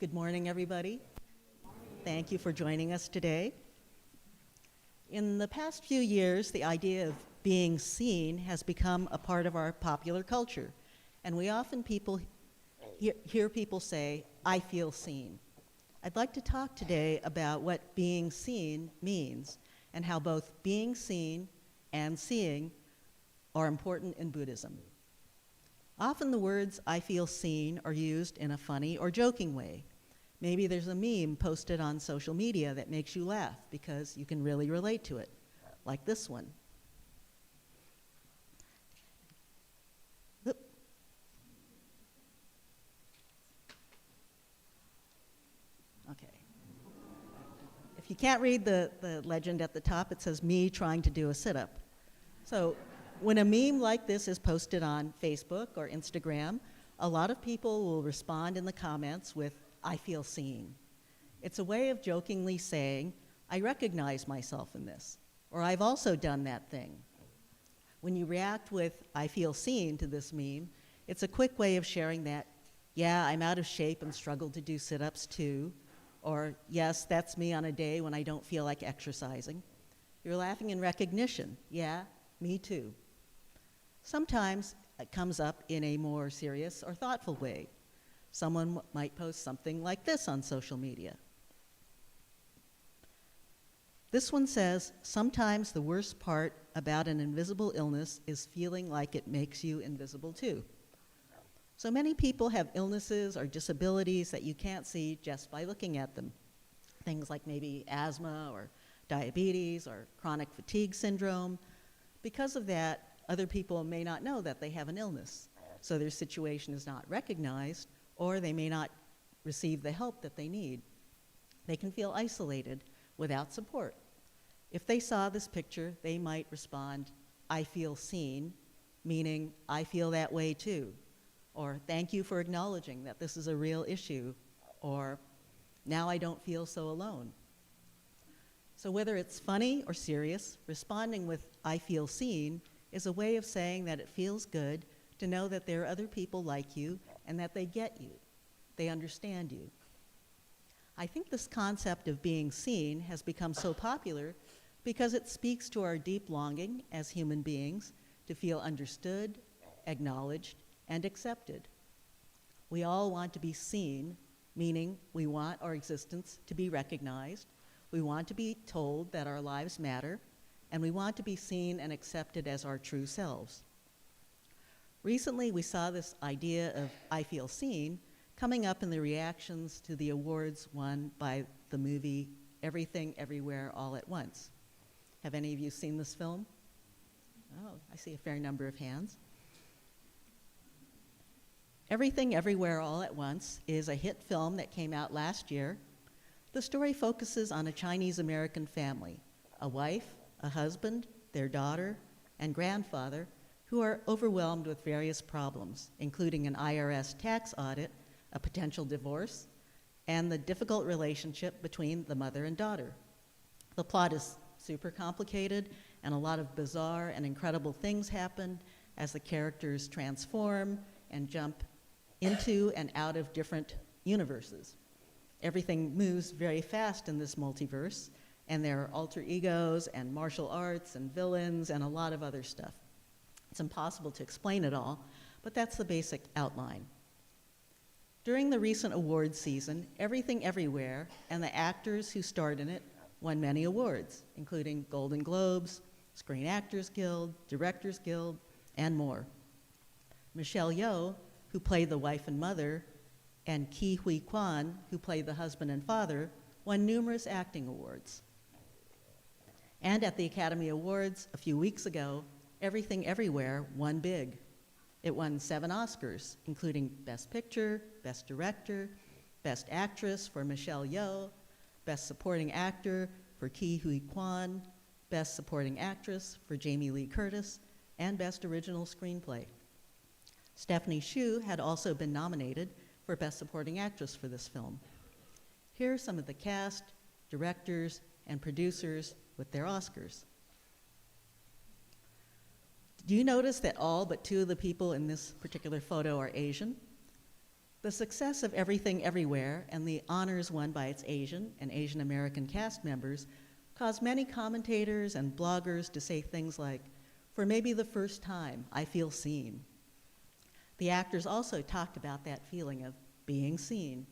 Good morning, everybody. Thank you for joining us today. In the past few years, the idea of being seen has become a part of our popular culture, and we often hear people say, "I feel seen." I'd like to talk today about what being seen means and how both being seen and seeing are important in Buddhism. Often the words "I feel seen" are used in a funny or joking way. Maybe there's a meme posted on social media that makes you laugh because you can really relate to it, like this one. Oop. Okay. If you can't read the legend at the top, it says me trying to do a sit-up. So when a meme like this is posted on Facebook or Instagram, a lot of people will respond in the comments with, "I feel seen." It's a way of jokingly saying, "I recognize myself in this," or "I've also done that thing." When you react with "I feel seen" to this meme, it's a quick way of sharing that, "Yeah, I'm out of shape and struggle to do sit-ups too," or "Yes, that's me on a day when I don't feel like exercising." You're laughing in recognition. "Yeah, me too." Sometimes it comes up in a more serious or thoughtful way. Someone might post something like this on social media. This one says, "Sometimes the worst part about an invisible illness is feeling like it makes you invisible too." So many people have illnesses or disabilities that you can't see just by looking at them. Things like maybe asthma or diabetes or chronic fatigue syndrome. Because of that, other people may not know that they have an illness, so their situation is not recognized, or they may not receive the help that they need. They can feel isolated without support. If they saw this picture, they might respond, "I feel seen," meaning "I feel that way too," or "Thank you for acknowledging that this is a real issue," or "Now I don't feel so alone." So whether it's funny or serious, responding with "I feel seen" is a way of saying that it feels good to know that there are other people like you and that they get you, they understand you. I think this concept of being seen has become so popular because it speaks to our deep longing as human beings to feel understood, acknowledged, and accepted. We all want to be seen, meaning we want our existence to be recognized, we want to be told that our lives matter, and we want to be seen and accepted as our true selves. Recently, we saw this idea of "I feel seen" coming up in the reactions to the awards won by the movie Everything Everywhere All at Once. Have any of you seen this film? Oh, I see a fair number of hands. Everything Everywhere All at Once is a hit film that came out last year. The story focuses on a Chinese-American family, a wife, a husband, their daughter, and grandfather, who are overwhelmed with various problems, including an IRS tax audit, a potential divorce, and the difficult relationship between the mother and daughter. The plot is super complicated, and a lot of bizarre and incredible things happen as the characters transform and jump into and out of different universes. Everything moves very fast in this multiverse, and there are alter egos and martial arts and villains and a lot of other stuff. It's impossible to explain it all, but that's the basic outline. During the recent awards season, Everything Everywhere and the actors who starred in it won many awards, including Golden Globes, Screen Actors Guild, Directors Guild, and more. Michelle Yeoh, who played the wife and mother, and Ke Huy Quan, who played the husband and father, won numerous acting awards. And at the Academy Awards a few weeks ago, Everything Everywhere won big. It won 7 Oscars, including Best Picture, Best Director, Best Actress for Michelle Yeoh, Best Supporting Actor for Ke Huy Quan, Best Supporting Actress for Jamie Lee Curtis, and Best Original Screenplay. Stephanie Hsu had also been nominated for Best Supporting Actress for this film. Here are some of the cast, directors, and producers with their Oscars. Do you notice that all but 2 of the people in this particular photo are Asian? The success of Everything Everywhere and the honors won by its Asian and Asian American cast members caused many commentators and bloggers to say things like, "For maybe the first time, I feel seen." The actors also talked about that feeling of being seen.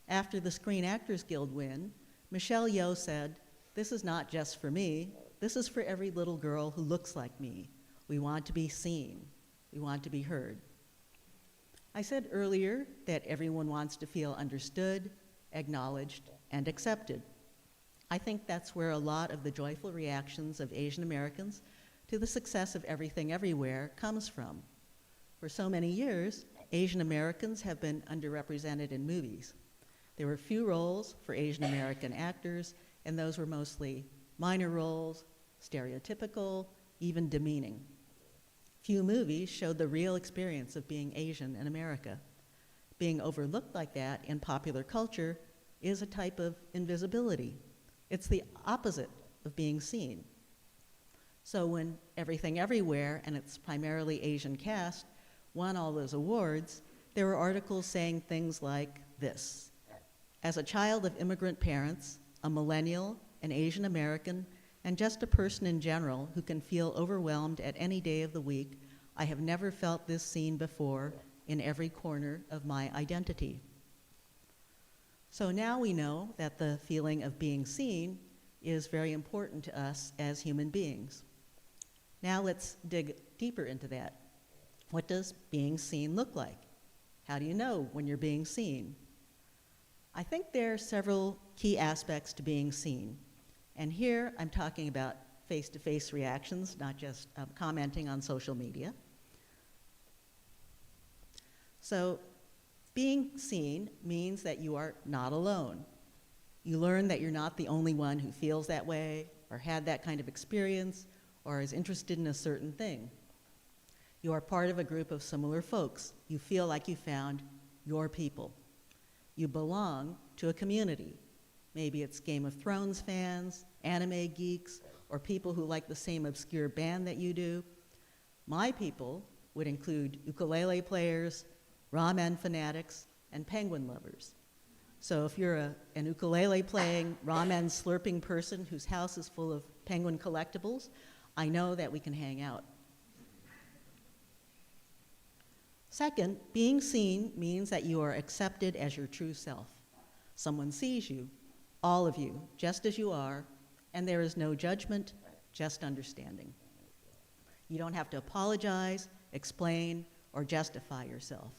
After the Screen Actors Guild win, Michelle Yeoh said, "This is not just for me, this is for every little girl who looks like me. We want to be seen. We want to be heard." I said earlier that everyone wants to feel understood, acknowledged, and accepted. I think that's where a lot of the joyful reactions of Asian Americans to the success of Everything Everywhere comes from. For so many years, Asian Americans have been underrepresented in movies. There were few roles for Asian American actors, and those were mostly minor roles, stereotypical, even demeaning. Few movies showed the real experience of being Asian in America. Being overlooked like that in popular culture is a type of invisibility. It's the opposite of being seen. So when Everything Everywhere and its primarily Asian cast won all those awards, there were articles saying things like this: "As a child of immigrant parents, a millennial, an Asian American, and just a person in general who can feel overwhelmed at any day of the week, I have never felt this seen before in every corner of my identity." So now we know that the feeling of being seen is very important to us as human beings. Now let's dig deeper into that. What does being seen look like? How do you know when you're being seen? I think there are several key aspects to being seen. And here I'm talking about face-to-face reactions, not just commenting on social media. So being seen means that you are not alone. You learn that you're not the only one who feels that way or had that kind of experience or is interested in a certain thing. You are part of a group of similar folks. You feel like you found your people. You belong to a community. Maybe it's Game of Thrones fans, anime geeks, or people who like the same obscure band that you do. My people would include ukulele players, ramen fanatics, and penguin lovers. So if you're an ukulele playing, ramen slurping person whose house is full of penguin collectibles, I know that we can hang out. Second, being seen means that you are accepted as your true self. Someone sees you, all of you, just as you are, and there is no judgment, just understanding. You don't have to apologize, explain, or justify yourself.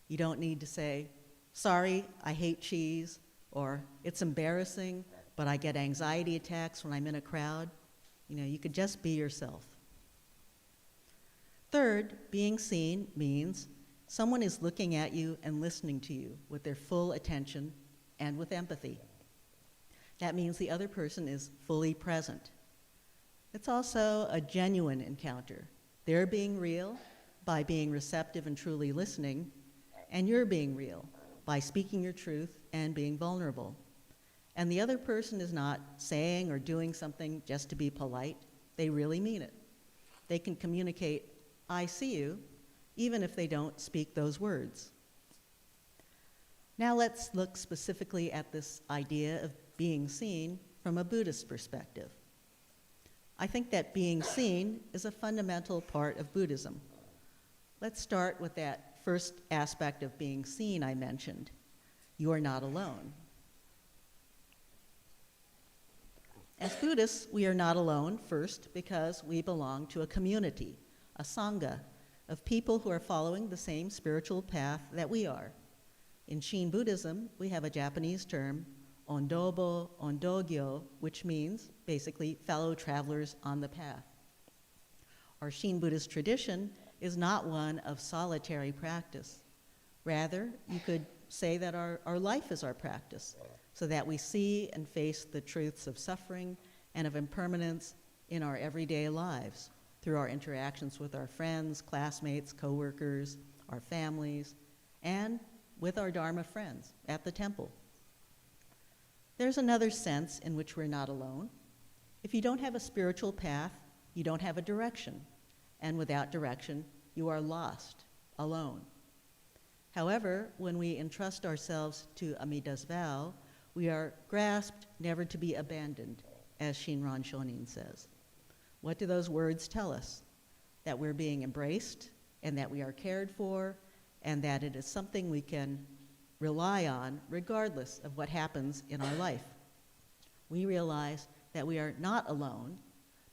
You don't need to say, "Sorry, I hate cheese," or "It's embarrassing, but I get anxiety attacks when I'm in a crowd." You could just be yourself. Third, being seen means someone is looking at you and listening to you with their full attention and with empathy. That means the other person is fully present. It's also a genuine encounter. They're being real by being receptive and truly listening, and you're being real by speaking your truth and being vulnerable. And the other person is not saying or doing something just to be polite. They really mean it. They can communicate, "I see you," even if they don't speak those words. Now let's look specifically at this idea of being seen from a Buddhist perspective. I think that being seen is a fundamental part of Buddhism. Let's start with that first aspect of being seen I mentioned. You are not alone. As Buddhists, we are not alone, first, because we belong to a community, a sangha, of people who are following the same spiritual path that we are. In Shin Buddhism, we have a Japanese term, ondobo, ondogyo, which means, basically, fellow travelers on the path. Our Shin Buddhist tradition is not one of solitary practice. Rather, you could say that our life is our practice, so that we see and face the truths of suffering and of impermanence in our everyday lives through our interactions with our friends, classmates, coworkers, our families, and with our Dharma friends at the temple. There's another sense in which we're not alone. If you don't have a spiritual path, you don't have a direction. And without direction, you are lost, alone. However, when we entrust ourselves to Amida's vow, we are grasped never to be abandoned, as Shinran Shonin says. What do those words tell us? That we're being embraced, and that we are cared for, and that it is something we can rely on regardless of what happens in our life. We realize that we are not alone,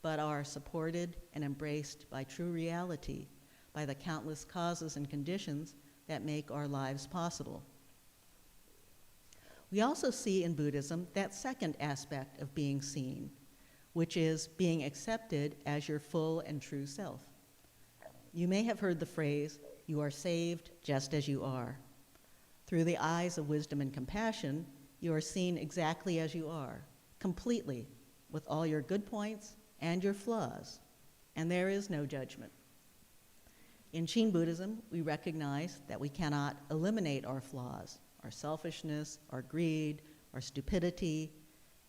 but are supported and embraced by true reality, by the countless causes and conditions that make our lives possible. We also see in Buddhism that second aspect of being seen, which is being accepted as your full and true self. You may have heard the phrase, "You are saved just as you are." Through the eyes of wisdom and compassion, you are seen exactly as you are, completely, with all your good points and your flaws, and there is no judgment. In Shin Buddhism, we recognize that we cannot eliminate our flaws, our selfishness, our greed, our stupidity,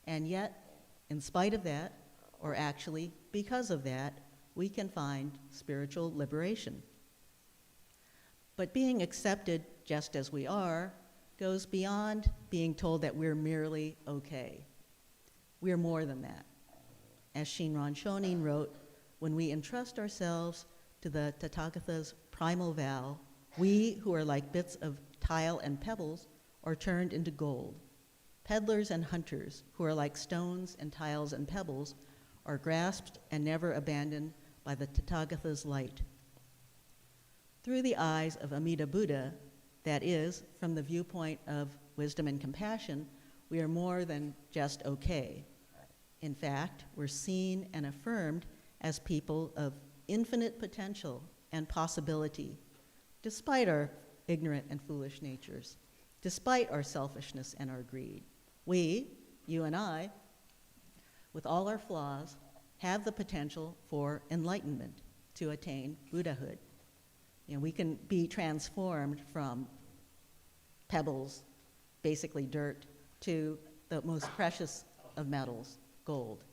and yet, in spite of that, or actually because of that, we can find spiritual liberation. But being accepted just as we are goes beyond being told that we're merely okay. We're more than that. As Shinran Shonin wrote, when we entrust ourselves to the Tathagata's primal vow, we who are like bits of tile and pebbles are turned into gold. Peddlers and hunters who are like stones and tiles and pebbles are grasped and never abandoned by the Tathagata's light. Through the eyes of Amida Buddha, that is, from the viewpoint of wisdom and compassion, we are more than just okay. In fact, we're seen and affirmed as people of infinite potential and possibility, despite our ignorant and foolish natures, despite our selfishness and our greed. We, you and I, with all our flaws, have the potential for enlightenment to attain Buddhahood. You know, we can be transformed from pebbles, basically dirt, to the most precious of metals, gold.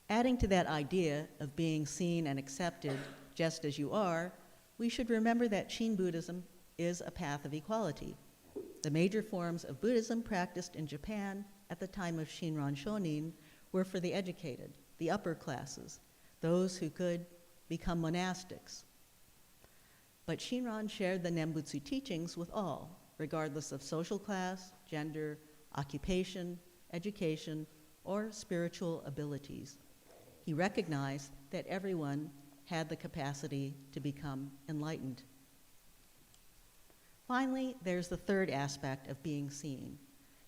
Adding to that idea of being seen and accepted just as you are, we should remember that Shin Buddhism is a path of equality. The major forms of Buddhism practiced in Japan at the time of Shinran Shonin were for the educated, the upper classes, those who could become monastics. But Shinran shared the Nembutsu teachings with all, regardless of social class, gender, occupation, education, or spiritual abilities. He recognized that everyone had the capacity to become enlightened. Finally, there's the third aspect of being seen,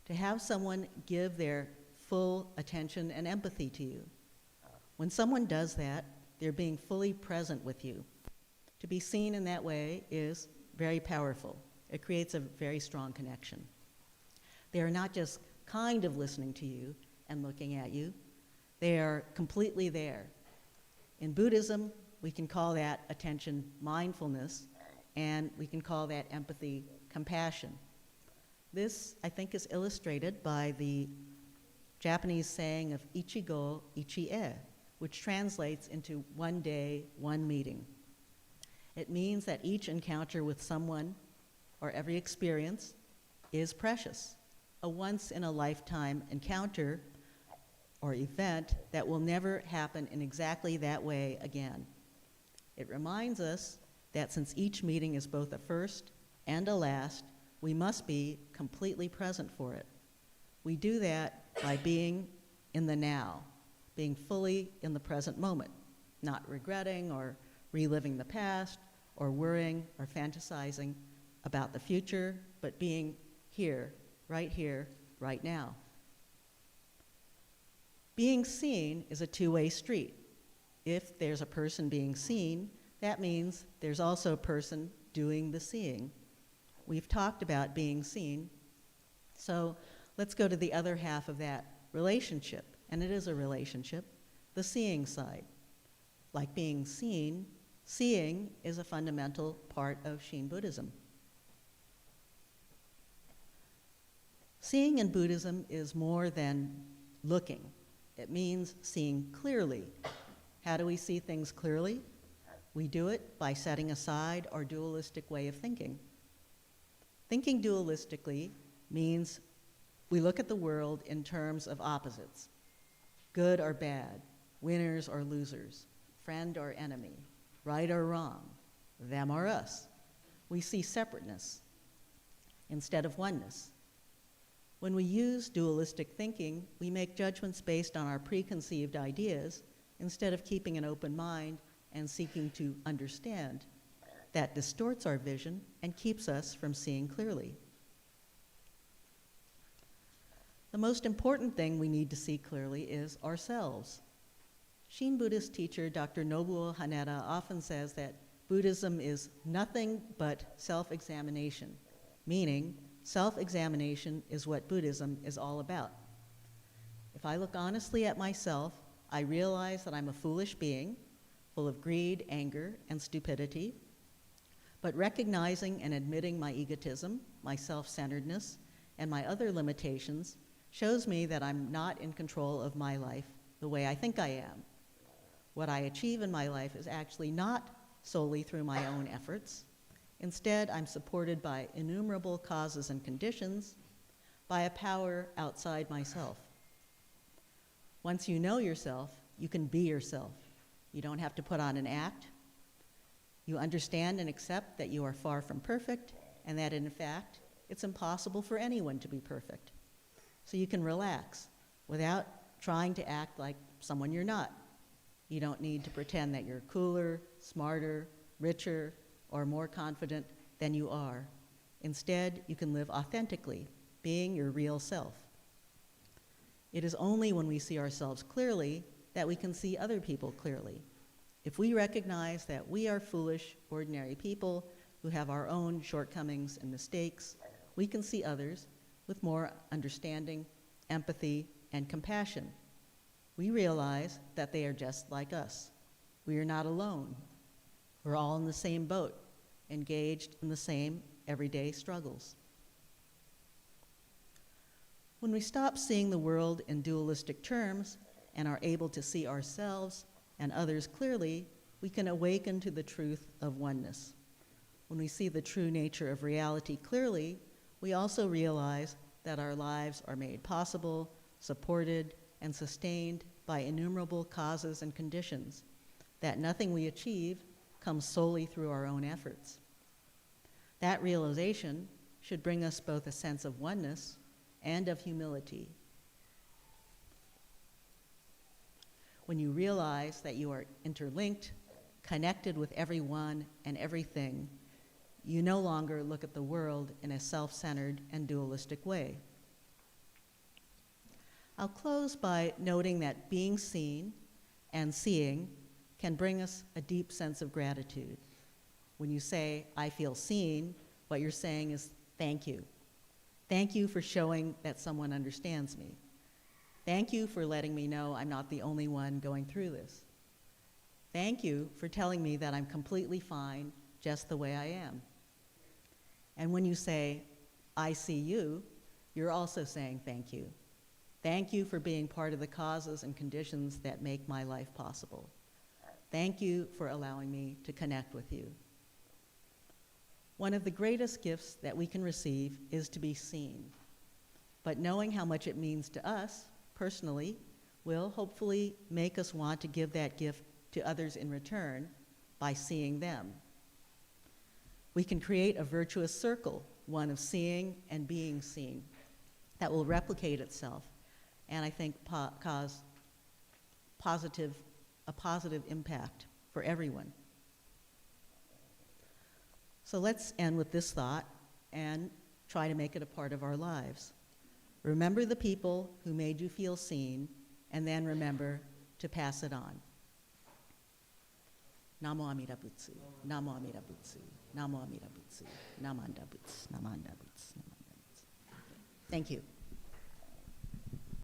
to have someone give their full attention and empathy to you. When someone does that, they're being fully present with you. To be seen in that way is very powerful. It creates a very strong connection. They are not just kind of listening to you and looking at you, they are completely there. In Buddhism, we can call that attention mindfulness, and we can call that empathy compassion. This, I think, is illustrated by the Japanese saying of Ichigo Ichi-e, which translates into one day, one meeting. It means that each encounter with someone or every experience is precious, a once-in-a-lifetime encounter or event that will never happen in exactly that way again. It reminds us that since each meeting is both a first and a last, we must be completely present for it. We do that by being in the now, being fully in the present moment, not regretting or reliving the past or worrying or fantasizing about the future, but being here, right now. Being seen is a two-way street. If there's a person being seen, that means there's also a person doing the seeing. We've talked about being seen, so let's go to the other half of that relationship, and it is a relationship, the seeing side. Like being seen, seeing is a fundamental part of Shin Buddhism. Seeing in Buddhism is more than looking. It means seeing clearly. How do we see things clearly? We do it by setting aside our dualistic way of thinking. Thinking dualistically means we look at the world in terms of opposites, good or bad, winners or losers, friend or enemy, right or wrong, them or us. We see separateness instead of oneness. When we use dualistic thinking, we make judgments based on our preconceived ideas instead of keeping an open mind and seeking to understand. That distorts our vision and keeps us from seeing clearly. The most important thing we need to see clearly is ourselves. Shin Buddhist teacher Dr. Nobuo Haneda often says that Buddhism is nothing but self-examination, meaning self-examination is what Buddhism is all about. If I look honestly at myself, I realize that I'm a foolish being, full of greed, anger, and stupidity. But recognizing and admitting my egotism, my self-centeredness, and my other limitations shows me that I'm not in control of my life the way I think I am. What I achieve in my life is actually not solely through my own efforts. Instead, I'm supported by innumerable causes and conditions, by a power outside myself. Once you know yourself, you can be yourself. You don't have to put on an act. You understand and accept that you are far from perfect, and that in fact, it's impossible for anyone to be perfect. So you can relax without trying to act like someone you're not. You don't need to pretend that you're cooler, smarter, richer, or more confident than you are. Instead, you can live authentically, being your real self. It is only when we see ourselves clearly that we can see other people clearly. If we recognize that we are foolish, ordinary people who have our own shortcomings and mistakes, we can see others with more understanding, empathy, and compassion. We realize that they are just like us. We are not alone. We're all in the same boat, engaged in the same everyday struggles. When we stop seeing the world in dualistic terms and are able to see ourselves and others clearly, we can awaken to the truth of oneness. When we see the true nature of reality clearly, we also realize that our lives are made possible, supported, and sustained by innumerable causes and conditions, that nothing we achieve comes solely through our own efforts. That realization should bring us both a sense of oneness and of humility. When you realize that you are interlinked, connected with everyone and everything, you no longer look at the world in a self-centered and dualistic way. I'll close by noting that being seen and seeing can bring us a deep sense of gratitude. When you say, "I feel seen," what you're saying is, "Thank you. Thank you for showing that someone understands me. Thank you for letting me know I'm not the only one going through this. Thank you for telling me that I'm completely fine just the way I am." And when you say, "I see you," you're also saying thank you. Thank you for being part of the causes and conditions that make my life possible. Thank you for allowing me to connect with you. One of the greatest gifts that we can receive is to be seen. But knowing how much it means to us, personally, will hopefully make us want to give that gift to others in return by seeing them. We can create a virtuous circle, one of seeing and being seen, that will replicate itself and I think cause a positive impact for everyone. So let's end with this thought and try to make it a part of our lives. Remember the people who made you feel seen, and then remember to pass it on. Namo Amida Butsu, Namo Amida Butsu, Namo Amida Butsu, Namanda Butsu, Namanda Butsu, Namanda Butsu. Thank you.